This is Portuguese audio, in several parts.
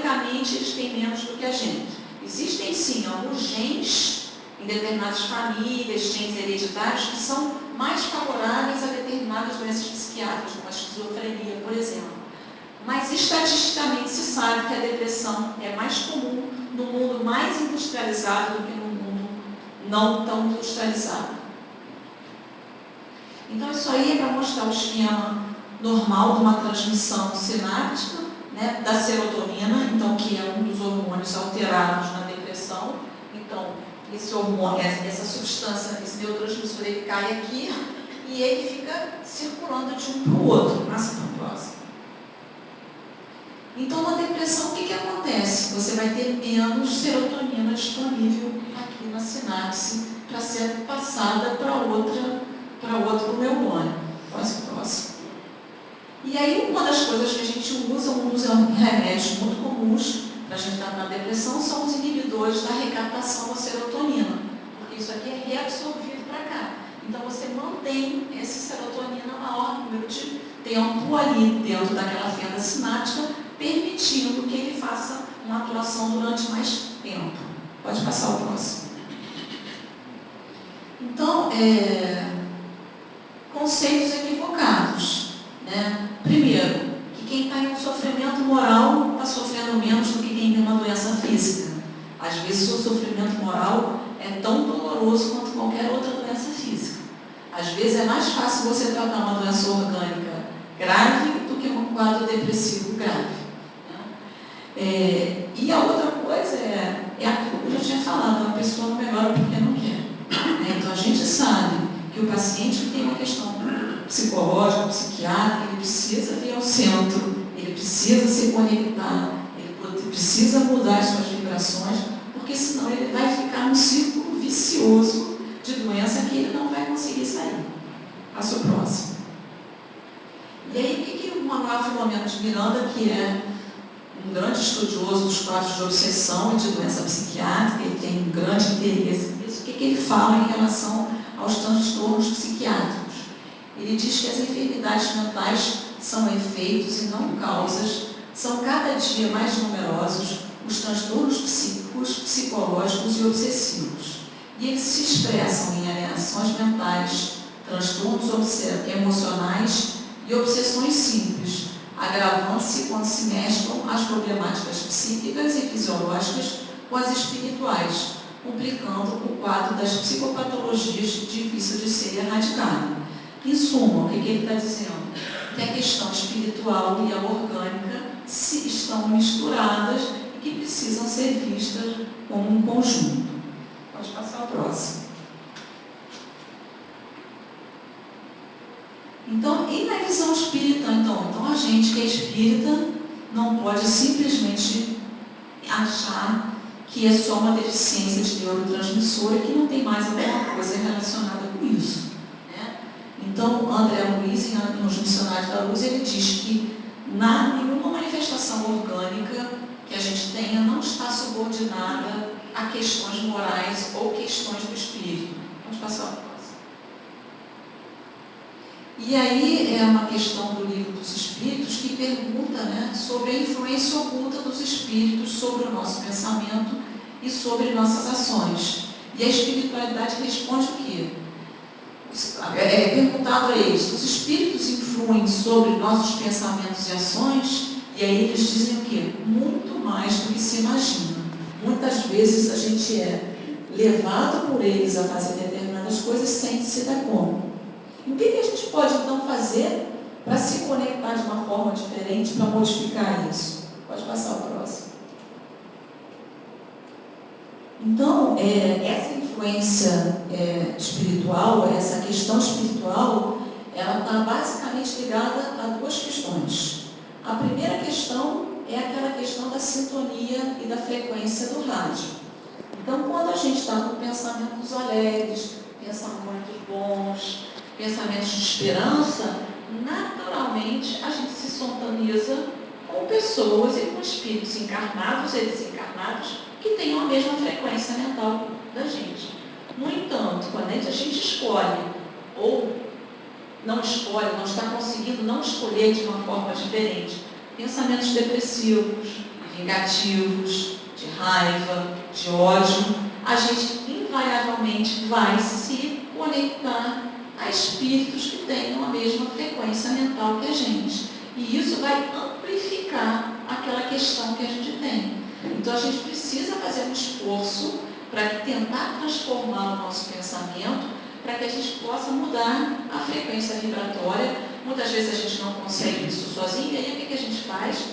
geneticamente eles têm menos do que a gente. Existem sim alguns genes em determinadas famílias, genes hereditários, que são mais favoráveis a determinadas doenças psiquiátricas, como a esquizofrenia, por exemplo. Mas estatisticamente se sabe que a depressão é mais comum no mundo mais industrializado do que no mundo não tão industrializado. Então isso aí é para mostrar o esquema normal de uma transmissão sináptica, né, da serotonina, então, que é um dos hormônios alterados na depressão. Então, esse hormônio, essa substância, esse neurotransmissor, ele cai aqui e ele fica circulando de um para o outro, passa para o próximo. Então, na depressão, o que acontece? Você vai ter menos serotonina disponível aqui na sinapse para ser passada para outro neurônio. Próximo. E aí, uma das coisas que a gente usa, um dos remédios muito comuns para a gente estar na depressão, são os inibidores da recaptação da serotonina, porque isso aqui é reabsorvido para cá. Então, você mantém essa serotonina a maior número de tempo ali dentro daquela fenda sináptica, permitindo que ele faça uma atuação durante mais tempo. Pode passar o próximo. Então, conceitos equivocados, né? Primeiro, que quem está em um sofrimento moral está sofrendo menos do que quem tem uma doença física. Às vezes, o sofrimento moral é tão doloroso quanto qualquer outra doença física. Às vezes, é mais fácil você tratar uma doença orgânica grave do que um quadro depressivo grave. E a outra coisa é aquilo que eu já tinha falado, a pessoa não melhora porque não quer. Então, a gente sabe que o paciente que tem uma questão psicológica, psiquiátrica, ele precisa vir ao centro, ele precisa se conectar, ele precisa mudar as suas vibrações, porque senão ele vai ficar num círculo vicioso de doença que ele não vai conseguir sair. Passa o próximo. E aí, o que o Manuel Filomeno de Miranda, que é um grande estudioso dos quadros de obsessão e de doença psiquiátrica, ele tem um grande interesse nisso, o que ele fala em relação aos transtornos psiquiátricos? Ele diz que as enfermidades mentais são efeitos e não causas, são cada dia mais numerosos os transtornos psíquicos, psicológicos e obsessivos. E eles se expressam em alienações mentais, transtornos emocionais e obsessões simples, agravando-se quando se mesclam as problemáticas psíquicas e fisiológicas com as espirituais, complicando o quadro das psicopatologias difícil de ser erradicado. Em suma, o que ele está dizendo? Que a questão espiritual e a orgânica estão misturadas e que precisam ser vistas como um conjunto. Pode passar ao próximo. Então, e na visão espírita, então a gente que é espírita não pode simplesmente achar que é só uma deficiência de neurotransmissor e que não tem mais alguma coisa relacionada com isso. Então, André Luiz, nos Missionários da Luz, ele diz que nenhuma manifestação orgânica que a gente tenha não está subordinada a questões morais ou questões do espírito. Vamos passar a próxima. E aí é uma questão do Livro dos Espíritos que pergunta, né, sobre a influência oculta dos espíritos sobre o nosso pensamento e sobre nossas ações. E a espiritualidade responde o quê? É perguntado a eles, os espíritos influem sobre nossos pensamentos e ações? E aí eles dizem o quê? Muito mais do que se imagina. Muitas vezes a gente é levado por eles a fazer determinadas coisas sem se dar conta. E o que a gente pode então fazer para se conectar de uma forma diferente, para modificar isso? Pode passar o próximo. Então, essa influência espiritual, essa questão espiritual, ela está basicamente ligada a duas questões. A primeira questão é aquela questão da sintonia e da frequência do rádio. Então, quando a gente está com pensamentos alegres, pensamentos bons, pensamentos de esperança, naturalmente a gente se sintoniza com pessoas e com espíritos encarnados e desencarnados que tenham a mesma frequência mental da gente. No entanto, quando a gente escolhe ou não escolhe, não está conseguindo não escolher de uma forma diferente, pensamentos depressivos, negativos, de raiva, de ódio, a gente invariavelmente vai se conectar a espíritos que tenham a mesma frequência mental que a gente. E isso vai amplificar aquela questão que a gente tem. Então a gente precisa fazer um esforço para tentar transformar o nosso pensamento, para que a gente possa mudar a frequência vibratória. Muitas vezes a gente não consegue isso sozinho, e aí o que a gente faz?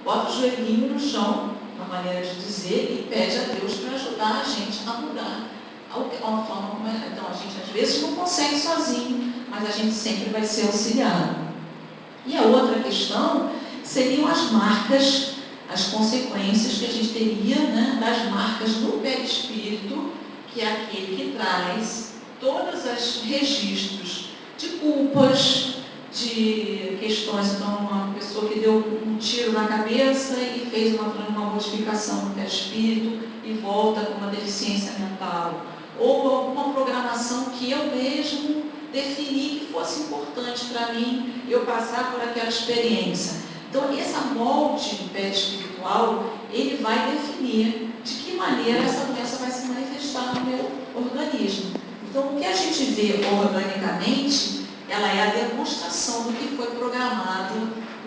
Bota o joelhinho no chão, uma maneira de dizer, e pede a Deus para ajudar a gente a mudar a forma como é. Então a gente às vezes não consegue sozinho, mas a gente sempre vai ser auxiliado. E a outra questão seriam as marcas, as consequências que a gente teria, né, das marcas no perispírito, que é aquele que traz todos os registros de culpas, de questões. Então, uma pessoa que deu um tiro na cabeça e fez uma modificação no perispírito e volta com uma deficiência mental, ou alguma programação que eu mesmo defini que fosse importante para mim, eu passar por aquela experiência. Então, essa molde perispiritual, ele vai definir de que maneira essa doença vai se manifestar no meu organismo. Então, o que a gente vê organicamente, ela é a demonstração do que foi programado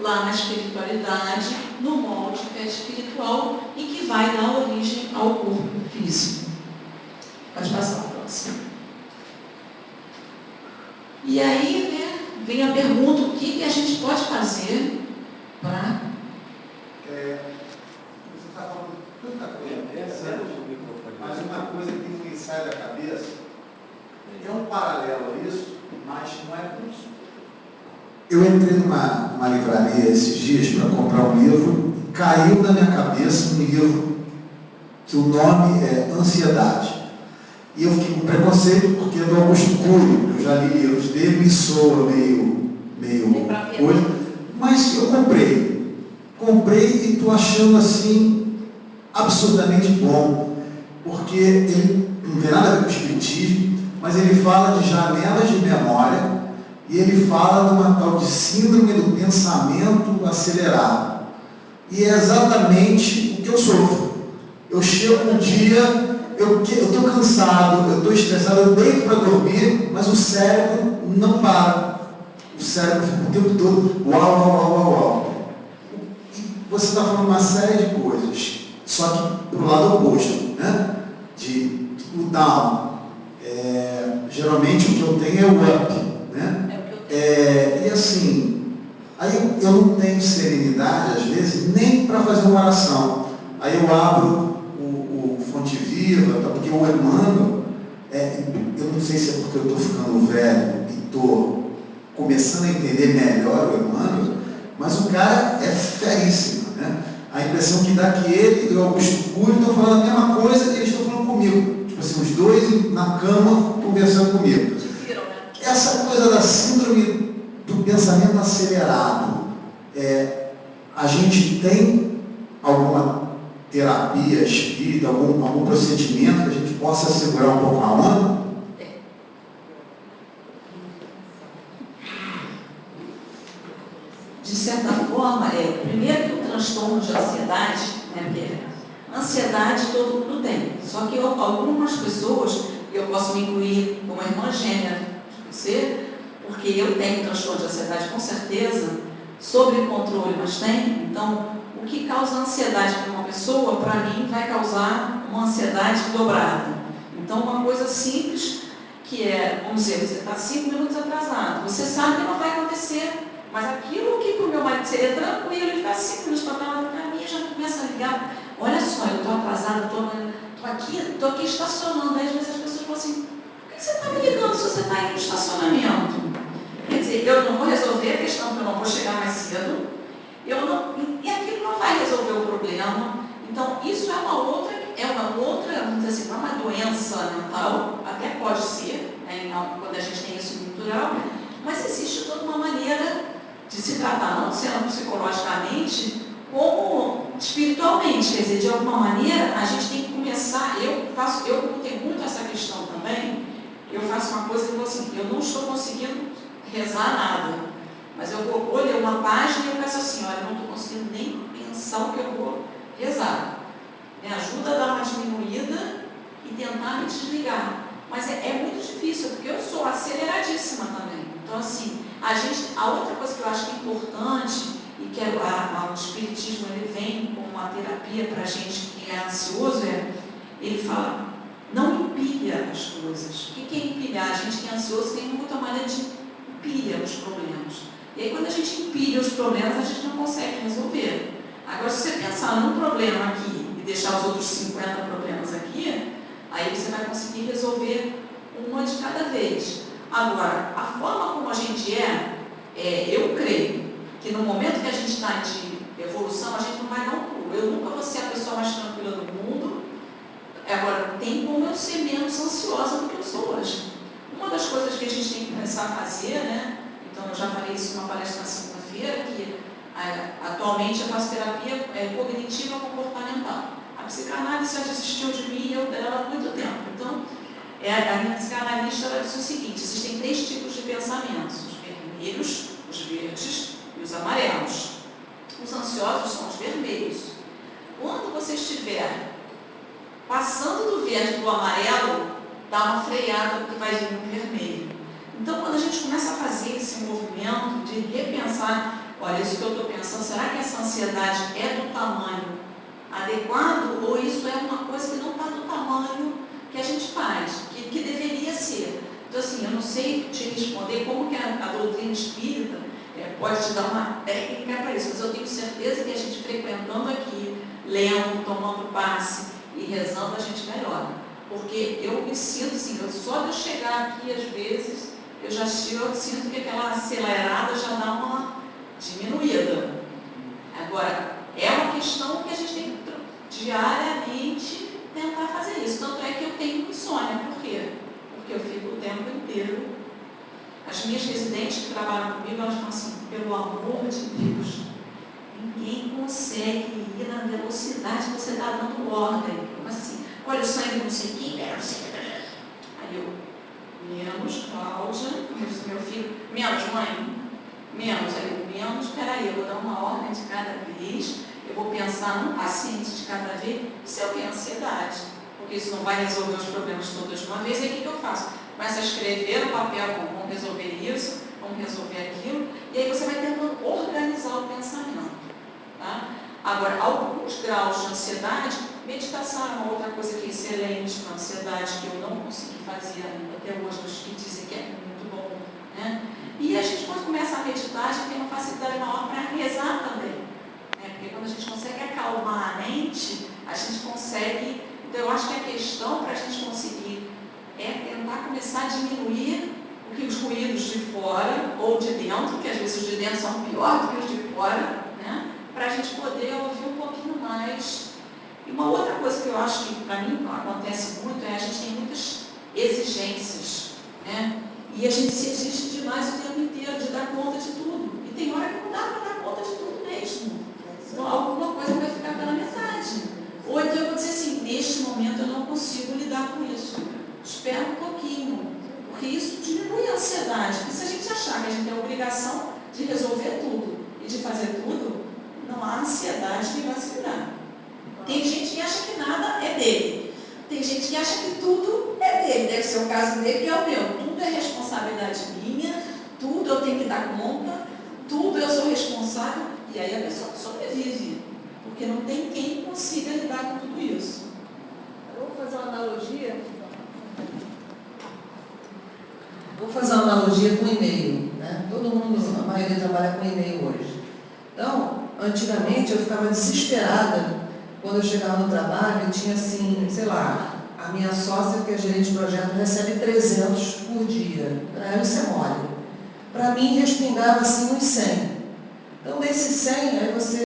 lá na espiritualidade, no molde perispiritual, e que vai dar origem ao corpo físico. Pode passar a próxima. E aí, né, vem a pergunta, o que a gente pode fazer para... Você está falando tanta coisa interessante, mas uma coisa que não me sai da cabeça, é um paralelo a isso, mas não é isso. Eu entrei numa livraria esses dias para comprar um livro, e caiu na minha cabeça um livro que o nome é Ansiedade. E eu fiquei com preconceito porque é do Augusto Cury, eu já li livros dele, me soa meio coisa, mas eu comprei e estou achando assim absurdamente bom, porque ele não tem nada a ver com o espiritismo, mas ele fala de janelas de memória e ele fala de uma tal de síndrome do pensamento acelerado, e é exatamente o que eu sofro. Eu chego um dia, eu estou cansado, eu estou estressado, eu deito para dormir, mas o cérebro não para. O cérebro fica o tempo todo uau. E você está falando uma série de coisas, só que para o lado oposto, né? O down. Geralmente o que eu tenho é o up, né? E assim, aí eu não tenho serenidade, às vezes, nem para fazer uma oração. Aí eu abro Fonte Viva, porque o Emmanuel, eu não sei se é porque eu estou ficando velho e estou começando a entender melhor o Emmanuel, mas o cara é feríssimo, né? A impressão que dá que ele e o Augusto Cury estão falando a mesma coisa e eles estão falando comigo. Tipo assim, os dois na cama conversando comigo. Essa coisa da síndrome do pensamento acelerado, a gente tem alguma terapia espírita, algum procedimento que a gente possa segurar um pouco a onda? De certa forma, primeiro que o transtorno de ansiedade, né, porque ansiedade todo mundo tem, só que algumas pessoas, eu posso me incluir como irmã gêmea de você, porque eu tenho transtorno de ansiedade com certeza, sob controle, mas tem. Então, o que causa ansiedade para uma pessoa, para mim, vai causar uma ansiedade dobrada. Então, uma coisa simples, que vamos dizer, você está 5 minutos atrasado, você sabe que não vai acontecer, mas aquilo que para o meu marido seria tranquilo, ele está 5 minutos para mim, já começa a ligar, olha só, eu estou atrasada, estou aqui estacionando. Aí às vezes as pessoas falam assim, por que você está me ligando se você está aí no estacionamento? Quer dizer, eu não vou resolver a questão, porque eu não vou chegar mais cedo, e aquilo não vai resolver o problema. Então, isso é uma outra, vamos dizer assim, não é uma doença mental, até pode ser, né, quando a gente tem isso cultural, mas existe toda uma maneira de se tratar, não sendo psicologicamente, como espiritualmente. Quer dizer, de alguma maneira, a gente tem que começar, eu tenho muito essa questão também, eu faço uma coisa que eu assim, eu não estou conseguindo rezar nada, mas eu vou ler uma página e eu penso assim, olha, eu não estou conseguindo nem pensar o que eu vou pesado. Me ajuda a dar uma diminuída e tentar me desligar. Mas é muito difícil, porque eu sou aceleradíssima também. Então, assim, a outra coisa que eu acho que é importante, e que o Espiritismo ele vem como uma terapia para a gente que é ansioso, ele fala, não empilha as coisas. O que é empilhar? A gente que é ansioso tem muita maneira de empilhar os problemas. E aí, quando a gente empilha os problemas, a gente não consegue resolver. Agora, se você pensar num problema aqui e deixar os outros 50 problemas aqui, aí você vai conseguir resolver uma de cada vez. Agora, a forma como a gente eu creio que no momento que a gente está de evolução, a gente não vai dar um pulo. Eu nunca vou ser a pessoa mais tranquila do mundo. Agora, tem como eu ser menos ansiosa do que eu sou hoje. Uma das coisas que a gente tem que começar a fazer, né? Então, eu já falei isso numa palestra na segunda-feira, que atualmente eu faço terapia cognitiva comportamental. A psicanálise já desistiu de mim e eu dela há muito tempo. Então, a minha psicanalista ela disse o seguinte, existem 3 tipos de pensamentos, os vermelhos, os verdes e os amarelos. Os ansiosos são os vermelhos. Quando você estiver passando do verde para o amarelo, dá uma freada porque vai vir no vermelho. Então, quando a gente começa a fazer esse movimento de repensar, olha, isso que eu estou pensando, será que essa ansiedade é do tamanho adequado ou isso é uma coisa que não está do tamanho que a gente faz, que deveria ser? Então, assim, eu não sei te responder como que a doutrina espírita pode te dar uma técnica para isso, mas eu tenho certeza que a gente frequentando aqui, lendo, tomando passe e rezando, a gente melhora. Porque eu me sinto assim, só de eu chegar aqui às vezes, eu sinto que aquela acelerada já dá uma diminuída. Agora, é uma questão que a gente tem que diariamente tentar fazer isso. Tanto é que eu tenho insônia. Por quê? Porque eu fico o tempo inteiro. As minhas residentes que trabalham comigo, elas falam assim, pelo amor de Deus, ninguém consegue ir na velocidade que você está dando ordem. Mas assim, olha o sangue não sei quem, não sei quem. Aí eu, menos, Cláudia, meu filho, menos, mãe, menos, aí eu, menos, peraí, eu vou dar uma ordem de cada vez, eu vou pensar num paciente de cada vez, se eu tenho ansiedade, porque isso não vai resolver os problemas todos de uma vez, aí o que eu faço? Começo a escrever no papel, vamos resolver isso, vamos resolver aquilo, e aí você vai tentando organizar o pensamento. Tá? Agora, alguns graus de ansiedade, meditação é uma outra coisa que é excelente para a ansiedade, que eu não consegui fazer ainda até hoje, mas que dizem que é muito bom. Né? E a gente, quando começa a meditar, a gente tem uma facilidade maior para rezar também. Né? Porque quando a gente consegue acalmar a mente, a gente consegue. Então, eu acho que a questão para a gente conseguir tentar começar a diminuir os ruídos de fora ou de dentro, que às vezes os de dentro são piores do que os de fora, né? Para a gente poder ouvir um pouquinho mais. E uma outra coisa que eu acho que para mim acontece muito a gente tem muitas exigências, né? E a gente se exige demais o tempo inteiro de dar conta de tudo. E tem hora que não dá para dar conta de tudo mesmo. Então alguma coisa vai ficar pela metade. Ou então eu vou dizer assim, neste momento eu não consigo lidar com isso. Espera um pouquinho. Porque isso diminui a ansiedade. Porque se a gente achar que a gente tem a obrigação de resolver tudo e de fazer tudo, não há ansiedade que vai se virar. Tem gente que acha que nada é dele. Tem gente que acha que tudo é dele. Deve ser o caso dele, que é o meu. Tudo é responsabilidade minha, tudo eu tenho que dar conta, tudo eu sou responsável. E aí a pessoa sobrevive. Porque não tem quem consiga lidar com tudo isso. Eu vou fazer uma analogia. Com e-mail. Né? Todo mundo, a maioria trabalha com e-mail hoje. Então, antigamente eu ficava desesperada quando eu chegava no trabalho e tinha assim, sei lá, a minha sócia, que é gerente de projeto, recebe 300 por dia. Para ela isso é mole. Para mim, respingava assim uns 100. Então, desses 100, aí você